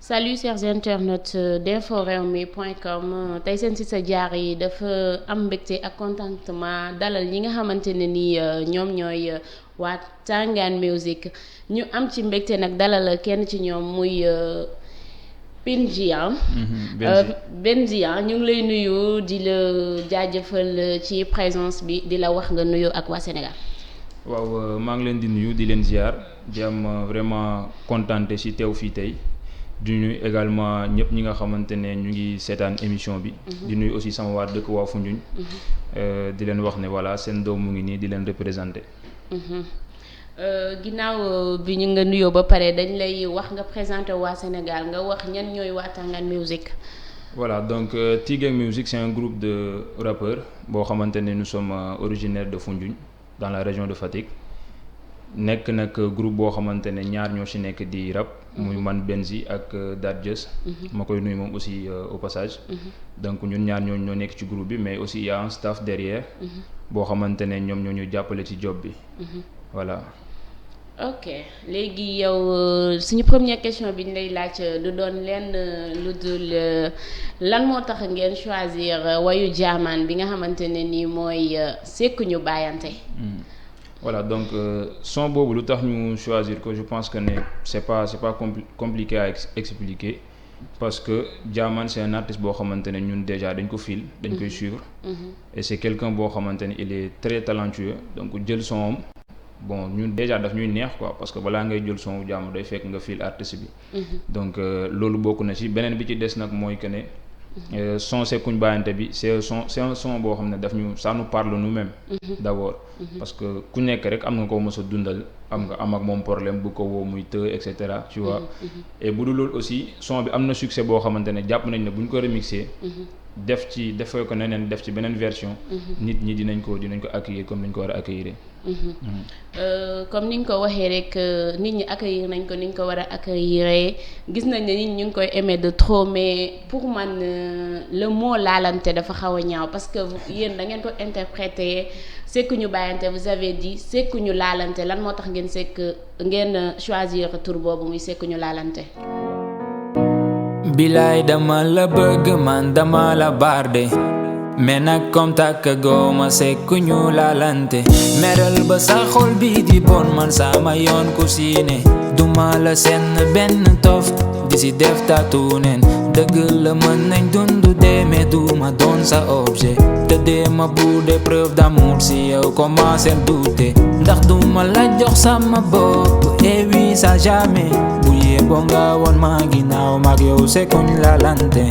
Salut chers internautes d'inforewmi.com tey seen site sa jaar yi dafa am mbégte ak contentement dalal ñi nga xamante ne ni ñoom ñooy waa Tangane Music ñu am ci mbégte nag dalal kenn ci ñoom muy Benji. Benji ñu ngi lay nuyu di la jaajëfal ci présence bi di la wax nga nuyu ak waa Sénégal. waaw maa ngi leen di nuyu di leen ziar di am vraiment contenté ci teew fii tey. di nuyu également ñëpp ñi nga xamante ne ñu ngi seetaan émission bi. di nuyu aussi sama waa dëkk waa Foundiougne. di leen wax ne voilà seen doom mu ngi nii di leen représenté. ginnaaw bi ñu nga nuyoo ba pare dañ lay wax nga présenté waa Sénégal nga wax ñan ñooy waa Tangane Music. voilà donc Tangane Music c'est un groupe de rappeurs boo xamante ne nous sommes originaires de Foundiougne dans la région de Fatick. nekk nag groupe boo xamante ne ñaar ñoo ci nekk di rap muy man Benzi ak Dadjes ma koy nuyu moom aussi au passage donc ñun ñaar ñoo nekk ci groupe bi mais aussi il y a un staff derrière boo xamante ne ñoom ñoo ñu jàppale ci job bi voilà. ok léegi yow suñu première question bi ñu lay laaj du doon lenn lu dul lan moo tax ngeen choisir wayu jaamaan bi nga xamante ne nii mooy sekk ñu bàyyante. voilà donc son boobu lu tax ñu choisir que je pense que ne c'est pas compliqué à expliquer parce que Jahman c'est un artiste boo xamante ne ñun déjà dañ ko fil dañ koy suivre et c'est quelqu'un boo xamante ne il est très talentueux donc jël son am bon ñun déjà daf ñuy neex quoi parce que balaa ngay jël son wu jàmm day fekk nga fil artiste bi donc loolu bokk na ci beneen bi ci des nag mooy que ne son sekkuñ bàyyante bi c'est un son boo xam ne daf ñu ça nous parle nous-mêmes d'abord parce que ku nekk rek am nga ko mës a dundal am ak moom problème bu ko woo muy të et cetera tu vois et bu dul loolu aussi son bi am na succès boo xamante ne jàpp nañ ne bu ñu ko remixé defee ko neneen def ci beneen version nit ñi dinañ ko accueillir comme ni ñu ko war a accueillir comme ni nga ko waxee rek nit ñi accueillir nañ ko ni ñu ko war a accueillir gis nañ ne nit ñi ñu ngi koy aimer de trop mais pour man le mot laalante dafa xaw a ñaaw parce que yéen da ngeen ko interpréter sekk ñu bàyyante vous avez dit sekk ñu laalante lan moo tax ngeen choisir tur boobu muy sekk ñu laalante. bilaay dama la bëgg man dama la barde mais nag comme takk gooma sekk ñu laalante meral ba sa xol bi di bon man sama yoon ku siine duma la senn benn tof di si def taatu neen dëgg la mën nañ dundu dee mais duma doon sa objet te dee ma bu dee preuve d'amour si yow commencé douter ndax duma la jox sama bopp et oui ça jamais bu yeboo nga woon ma ginnaaw mag yow sekkuñ laalante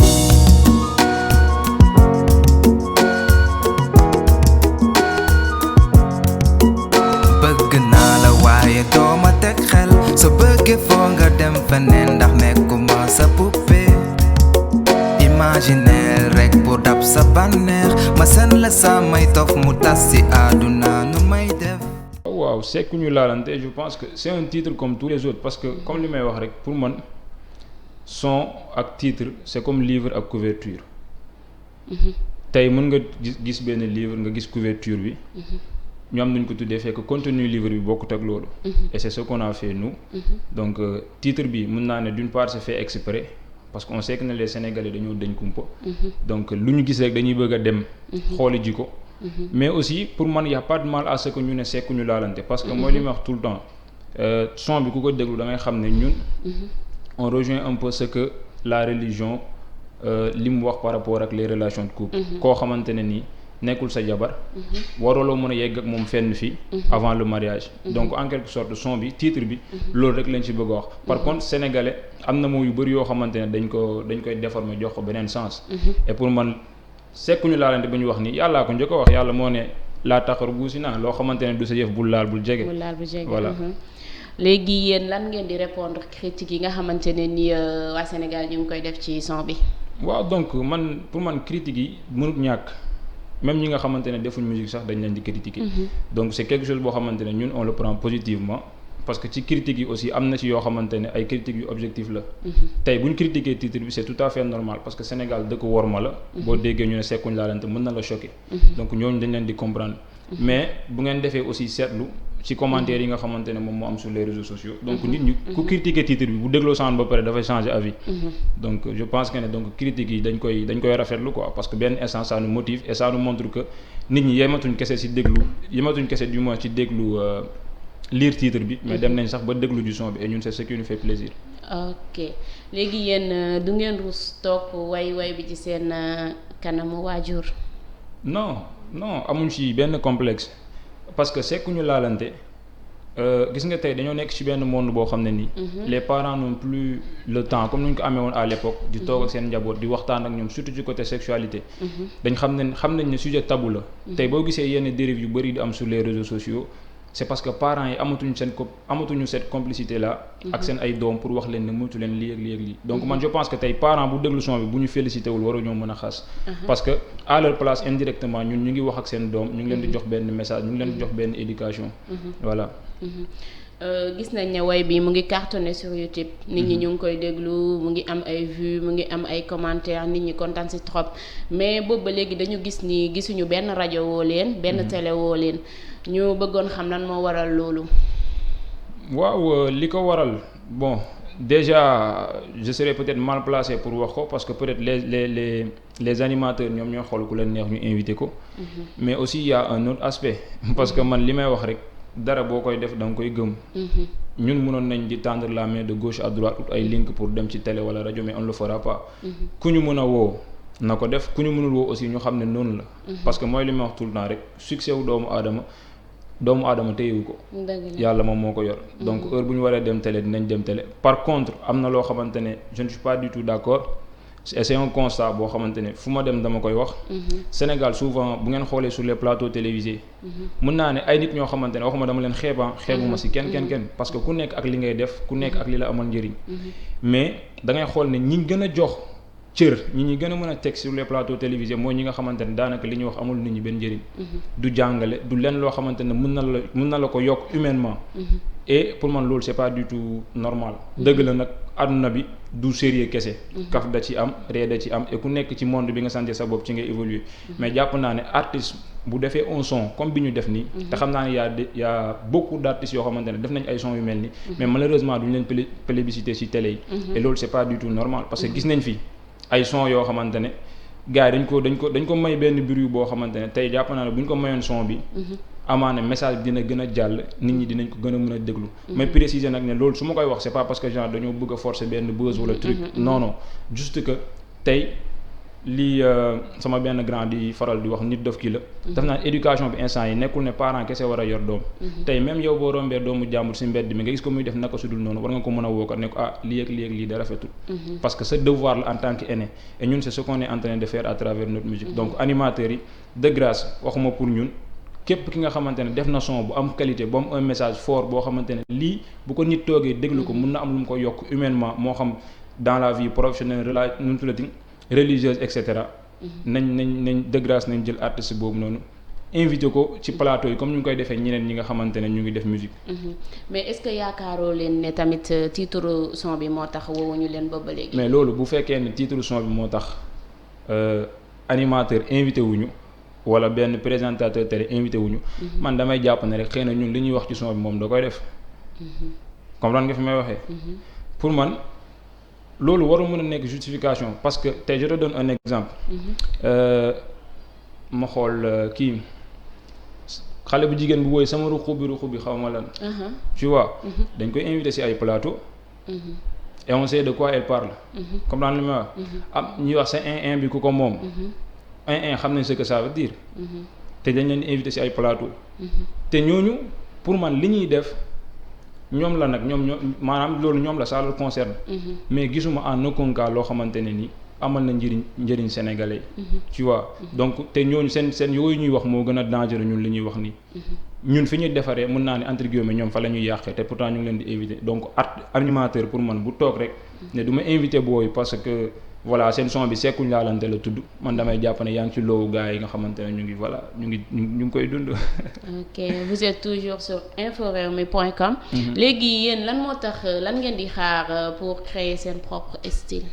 bëgg naa la waaye dooma teg xel sa bëggee foo nga dem feneen ndax nekkuma sa poupée imaginaire rek pour dab sa bànneex ma seen la samay tof mu tas ci àdduna nu may def. waaw sekk ñu laalante je pense que c'est un titre comme tous les autres parce que comme li may wax rek pour man son ak titre c'est comme livre ak couverture tey mën nga gis benn livre nga gis couverture bi ñu am nañ ko tuddee fekk contenu livre bi bokkut ak loolu et c'est ce qu'on a fait nous donc titre bi mën naa ne d'une part c'est fait exprès parce qu'on sait que ne les Sénégalais dañoo dañ kumpa donc lu ñu gis rek dañuy bëgg a dem xooli ji ko mais aussi pour man y a pas de mal à ce que ñu ne sekk ñu laalante parce que mooy li may wax tout le temps son bi ku ko déglu da ngay xam ne ñun on rejoint un peu ce que la religion li mu wax par rapport ak les relations de couple koo xamante ne nii nekkul sa jabar waraloo mën a yegg ak moom fenn fii avant le mariage donc en quelque sorte son bi titre bi loolu rek lañ ci bëgg a wax par contre sénégalais am na moo yu bëri yoo xamante ne dañ koy déformer jox ko beneen sens et pour man sekkuñu laalante ba ñu wax ni yàllaa ko njëkk a wax yàlla moo ne laa taxar buusi naa loo xamante ne du sa yëf bul laal bul jege voilà léegi yéen lan ngeen di répondre critiques yi nga xamante ne ni waa Sénégal ñu ngi koy def ci son bi waaw donc pour man critiques yi mënut ñàkk même ñi nga xamante ne defuñ musique sax dañ leen di critiquer donc c'est quelque chose boo xamante ne ñun on le prend positivement parce que ci critiques yi aussi am na ci yoo xamante ne ay critiques yu objectif la tey bu ñu critiquer titre bi c'est tout à fait normal parce que Sénégal dëkk worma la boo déggee ñu ne sekkuñ laalante mën na la choquer donc ñooñu dañ leen di comprendre mais bu ngeen defee aussi seetlu ci commentaires yi nga xamante ne moom moo am sur les réseaux sociaux donc nit ñi ku critiquer titre bi bu dégloo sound ba pare dafay changer avis donc je pense que ne donc critiques yi dañ koy rafetlu quoi parce que benn instant ça nous motive et ça nous montre que nit ñi yematuñ kese du moins ci déglu lire titre bi mais dem nañ sax ba déglu du son bi et ñun c'est ce qui nous fait plaisir. ok léegi yéen du ngeen rus toog way bi ci seen kanamu waajur. non amuñ ci benn complexe parce que c'est ku ñu laalante gis nga tey dañoo nekk ci benn monde boo xam ne nii. les parents n'ont plus le temps comme ni ñu ko amee woon à l'époque di toog ak seen njaboot di waxtaan ak ñoom surtout ci côté sexualité. xam nañ ne sujet tabou la. tey boo gisee yenn dérives yu bari di am sur les réseaux sociaux. c'est parce que parents yi amatuñu cette complicité là. ak seen ay doom pour wax leen ne moytu leen lii ak lii donc man je pense que tey parent bu déglu son bi bu ñu félicité wul waruñoo mën a xas. parce que à leur place indirectement ñun ñu ngi wax ak seen doom ñu ngi leen di jox benn message ñu ngi leen di jox benn éducation. voilà. gis nañ ne way bi mu ngi cartonné sur YouTube. nit ñi ñu ngi koy déglu mu ngi am ay vues mu ngi am ay commentaires nit ñi kontaan ci trop mais boobu ba léegi dañu gis ni gisuñu benn rajo woo leen. benn télé woo leen. ñu bëggoon xam lan moo waral loolu. waaw li ko waral bon déjà je serais peut-être mal placé pour wax ko parce que peut-être les animateurs ñoom ñoo xool ku leen neex ñu invité ko. mais aussi il y a un autre aspect. parce que man li may wax rek dara boo koy def da nga koy gëm. ñun mënoon nañ di tendre la main de gauche à droite ut ay link pour dem ci télé wala rajo mais on le fera pas. ku ñu mën a woo na ko def ku ñu mënul woo aussi ñu xam ne noonu la. parce que mooy li ma wax tout le temps rek succès wu doomu aadama téyewu ko. yàlla moom moo ko yor. donc heure bu ñu waree dem télé dinañ dem télé par contre am na loo xamante ne je ne suis pas du tout d'accord et c'est un constat boo xamante ne fu ma dem dama koy wax. Sénégal souvent bu ngeen xoolee sur les plateaux télévisés. mën naa ne ay nit ñoo xamante ne waxuma dama leen xeebuma ci kenn parce que ku nekk ak li ngay def ku nekk ak li la amal njëriñ. mais da ngay xool ne ñi gën a jox. cër ñi gën a mën a teg sur les plateaux télévisés mooy ñi nga xamante ne daanaka li ñuy wax amul nit ñi benn njëriñ. du jàngale du lenn loo xamante ne mën na la ko yokk humainement. et pour man loolu c'est pas du tout normal. dëgg la nag àdduna bi du sérieux kese. kaf da ci am ree da ci am et ku nekk ci monde bi nga santé sa bopp ci ngay évoluer. mais jàpp naa ne artiste bu defee un son comme bi ñu def nii. te xam naa ne y a beaucoup d'artistes yoo xamante ne def nañ ay son yu mel nii. mais malheureusement duñ leen plébiscité ci télé yi. et loolu c'est pas du tout normal parce que gis nañ fi. ay son yoo xamante ne gars yi dañ ko may benn bruit boo xamante ne tey jàpp naa ne bu ñu ko mayoon son bi. amaana message bi dina gën a jàll nit ñi dinañ ko gën a mën a déglu. mais préciser nag ne loolu su ma koy wax c'est pas parce que genre dañoo bëgg a forcer benn buzz wala truc. non juste que tey lii sama benn grand di faral di wax nit dof kii la. daf naan éducation bi instant yi nekkul ne parent kese war a yor doom. tey même yow boo rombee doomu jàmbur ci mbedd mi nga gis ko muy def naka sudul noonu war nga ko mën a woo ko ne ko lii ak lii da rafetul. parce que sa devoir la en tant qu'aîné et ñun c'est ce qu'on est en train de faire à travers notre musique. donc animateurs yi de grâce waxuma pour ñun. képp ki nga xamante ne def na son bu am qualité bu am un message fort boo xamante ne lii bu ko nit toogee déglu ko mun na am lu mu ko yokk humainement moo xam dans la vie professionnelle religieuse et cetera. nañ de grâce nañ jël artiste boobu noonu invité ko ci plateau yi comme ñu ngi koy defee ñeneen ñi nga xamante ne ñu ngi def musique. mais est-ce que yaakaaroo leen ne tamit titre son bi moo tax woowuñu leen ba léegi. mais loolu bu fekkee ne titre son bi moo tax animateur invité wuñu wala benn présentateur télé invité wuñu man damay jàpp ne rek xëy na ñun li ñuy wax ci son bi moom da koy def. comprendre nga fi may waxee. pour man. loolu warul mën a nekk justification parce que tey je te donne un exemple. ma xool kii xale bu jigéen bu woy sama ruxu bi xaw ma lan. tu vois. dañ koy invité ci ay plateau. et on sait de quoi elle parle. comprendre li ma wax. am ñuy wax sa un bi ku ko moom. un xam nañ ce que ça veut dire. te dañ leen invité ci ay plateau. te ñooñu pour man li ñuy def. ñoom la nag ñoom maanaam loolu ñoom la ça leur concerne. mais gisuma en aucun cas loo xamante ne ni amal na njëriñ sénégalais. tu vois donc te ñooñu seen yooyu ñuy wax moo gën a dangereux ñun li ñuy wax nii. ñun fi ñuy defaree mën naa ne entre guillemets ñoom fa la ñuy yàqee te pourtant ñu ngi leen di invité donc animateur pour man bu toog rek ne du ma invité booy parce que voilà seen son bi sekkuñ laalante la tudd man damay jàpp ne yaa ngi ci loowu gars yi nga xamante ne ñu ngi voilà ñu ngi koy dund. ok vous êtes toujours sur inforewmi.com. léegi yéen lan moo tax lan ngeen di xaar pour créer seen propre style.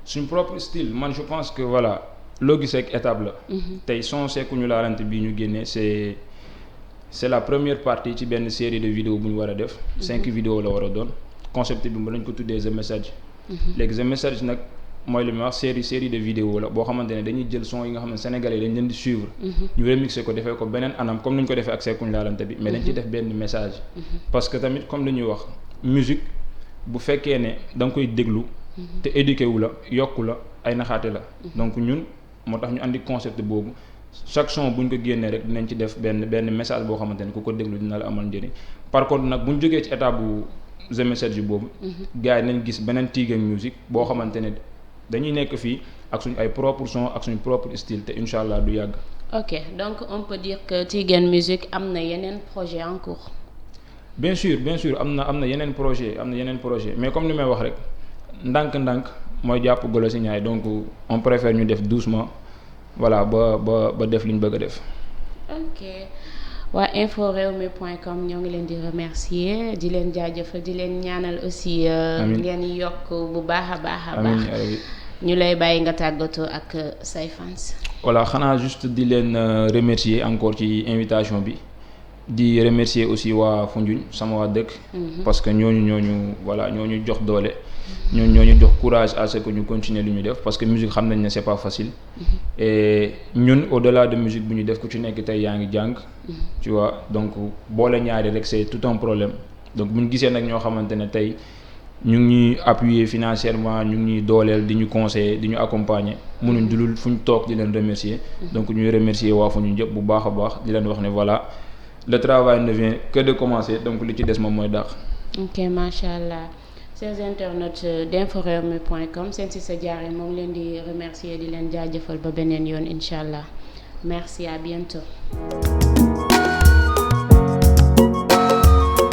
suñ propre style man je pense que voilà loo gis rek étape la. tey son sekkuñu laalante bii ñu génnee c'est c'est la première partie ci benn série de vidéos bu ñu war a def 5 vidéos la war a doon concept bi mu lañ ko tuddee The Message léegi The Message nag mooy li muy wax série de vidéos la boo xamante ne dañuy jël son yi nga xam ne sénégalais dañ leen di suivre ñu remixé ko defee ko beneen anam comme ni ñu ko defee ak Sekkuñ Laalante bi mais dañ ci def benn message parce que tamit comme li ñuy wax musique bu fekkee ne da nga koy déglu te éduqué wu la yokku la ay naxaate la donc ñun moo tax ñu andi concept boobu chaque son bu ñu ko génnee rek dinañ ci def benn message boo xamante ne ku ko déglu dina la amal njëriñ par contre nag bu ñu jógee ci état bu The Message boobu gars yi nañ gis beneen Tigane Music boo xamante ne dañuy nekk fii ak suñu ay propre son ak suñu propre style te incha allah du yàgg. ok donc on peut dire que Tigane Music am na yeneen projet en cours. bien sûr am na yeneen projet mais comme ni may wax rek ndànk-ndànk mooy jàpp golo si ñaay donc on préfère ñu def doucement voilà ba def li ñu bëgg a def. ok waa inforewmi.com ñoo ngi leen di remercier di leen jaajëfal di leen ñaanal aussi. ngeen yokk bu baax a baax. ñu lay bàyyi nga tàggatoo ak say fans. voilà xanaa juste di leen remercier encore ci invitation bi. di remercier aussi waa Foundiougne sama waa dëkk parce que ñooñu jox doole ñooñu jox courage à ce que ñu continuer li ñu def parce que musique xam nañ ne c'est pas facile et ñun au-delà de musique bu ñu def ku ci nekk tey yaa ngi jàng tu vois donc boole ñaari rek c'est tout un problème donc bu ñu gisee nag ñoo xamante ne tey ñu ngi ñuy appuyer financièrement ñu ngi ñuy dooleel di ñu conseiller di ñu accompagner mënuñ dulul fu ñu toog di leen remercier donc ñuy remercier waa Foundiougne yëpp bu baax a baax di leen wax ne voilà le travail ne vient que de commencer donc li ci des moom mooy dàq. ok macha allah chers internautes d'inforewmi.com seen si sa jaare moom leen di remercier di leen jaajëfal ba beneen yoon incha allah merci à bientôt.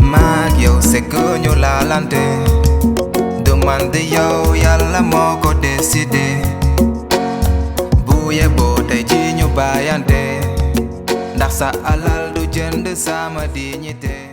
maag yow Sekkuñu Laalante du man di yow yàlla moo ko décidé bu yeboo tey ji ñu bàyyante ndax sa alal du jënd sama dignité